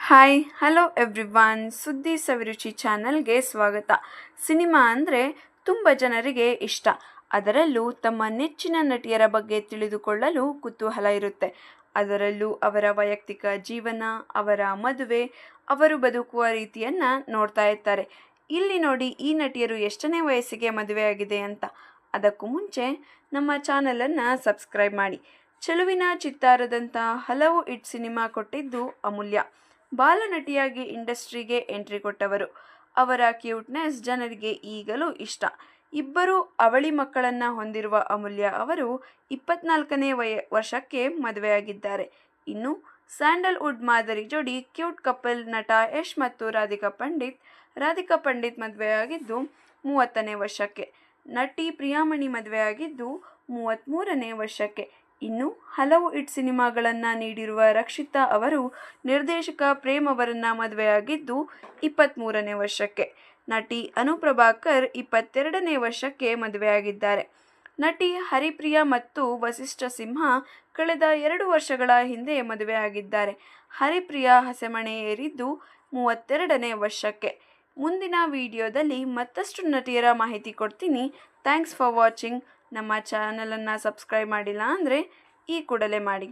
Hi hello everyone, ಸುದ್ದಿ ಸವಿರುಚಿ ಚಾನಲ್ಗೆ ಸ್ವಾಗತ. ಸಿನಿಮಾ ಅಂದರೆ ತುಂಬ ಜನರಿಗೆ ಇಷ್ಟ. ಅದರಲ್ಲೂ ತಮ್ಮ ನೆಚ್ಚಿನ ನಟಿಯರ ಬಗ್ಗೆ ತಿಳಿದುಕೊಳ್ಳಲು ಕುತೂಹಲ ಇರುತ್ತೆ. ಅದರಲ್ಲೂ ಅವರ ವೈಯಕ್ತಿಕ ಜೀವನ, ಅವರ ಮದುವೆ, ಅವರು ಬದುಕುವ ರೀತಿಯನ್ನು ನೋಡ್ತಾ ಇರ್ತಾರೆ. ಇಲ್ಲಿ ನೋಡಿ, ಈ ನಟಿಯರು ಎಷ್ಟನೇ ವಯಸ್ಸಿಗೆ ಮದುವೆಯಾಗಿದೆ ಅಂತ. ಅದಕ್ಕೂ ಮುಂಚೆ ನಮ್ಮ ಚಾನಲನ್ನು ಸಬ್ಸ್ಕ್ರೈಬ್ ಮಾಡಿ. ಚೆಲುವಿನ ಚಿತ್ತಾರದಂಥ ಹಲವು ಹಿಟ್ ಸಿನಿಮಾ ಕೊಟ್ಟಿದ್ದು ಅಮೂಲ್ಯ. ಬಾಲನಟಿಯಾಗಿ ಇಂಡಸ್ಟ್ರಿಗೆ ಎಂಟ್ರಿ ಕೊಟ್ಟವರು. ಅವರ ಕ್ಯೂಟ್ನೆಸ್ ಜನರಿಗೆ ಈಗಲೂ ಇಷ್ಟ. ಇಬ್ಬರು ಅವಳಿ ಮಕ್ಕಳನ್ನು ಹೊಂದಿರುವ ಅಮೂಲ್ಯ ಅವರು 24ನೇ ವರ್ಷಕ್ಕೆ ಮದುವೆಯಾಗಿದ್ದಾರೆ. ಇನ್ನು ಸ್ಯಾಂಡಲ್ವುಡ್ ಮಾದರಿ ಜೋಡಿ ಕ್ಯೂಟ್ ಕಪಲ್ ನಟ ಯಶ್ ಮತ್ತು ರಾಧಿಕಾ ಪಂಡಿತ್ ಮದುವೆಯಾಗಿದ್ದು 30ನೇ ವರ್ಷಕ್ಕೆ. ನಟಿ ಪ್ರಿಯಾಮಣಿ ಮದುವೆಯಾಗಿದ್ದು 33ನೇ ವರ್ಷಕ್ಕೆ. ಇನ್ನು ಹಲವು ಹಿಟ್ ಸಿನಿಮಾಗಳನ್ನು ನೀಡಿರುವ ರಕ್ಷಿತಾ ಅವರು ನಿರ್ದೇಶಕ ಪ್ರೇಮ್ ಅವರನ್ನು ಮದುವೆಯಾಗಿದ್ದು 23ನೇ ವರ್ಷಕ್ಕೆ. ನಟಿ ಅನು ಪ್ರಭಾಕರ್ 22ನೇ ವರ್ಷಕ್ಕೆ ಮದುವೆಯಾಗಿದ್ದಾರೆ. ನಟಿ ಹರಿಪ್ರಿಯಾ ಮತ್ತು ವಸಿಷ್ಠ ಸಿಂಹ ಕಳೆದ 2 ವರ್ಷಗಳ ಹಿಂದೆ ಮದುವೆಯಾಗಿದ್ದಾರೆ. ಹರಿಪ್ರಿಯಾ ಹಸೆಮಣೆ ಏರಿದ್ದು 32ನೇ ವರ್ಷಕ್ಕೆ. ಮುಂದಿನ ವಿಡಿಯೋದಲ್ಲಿ ಮತ್ತಷ್ಟು ನಟಿಯರ ಮಾಹಿತಿ ಕೊಡ್ತೀನಿ. Thanks for watching. ನಮ್ಮ ಚಾನಲನ್ನು ಸಬ್ಸ್ಕ್ರೈಬ್ ಮಾಡಿಲ್ಲ ಅಂದರೆ ಈ ಕೂಡಲೇ ಮಾಡಿ.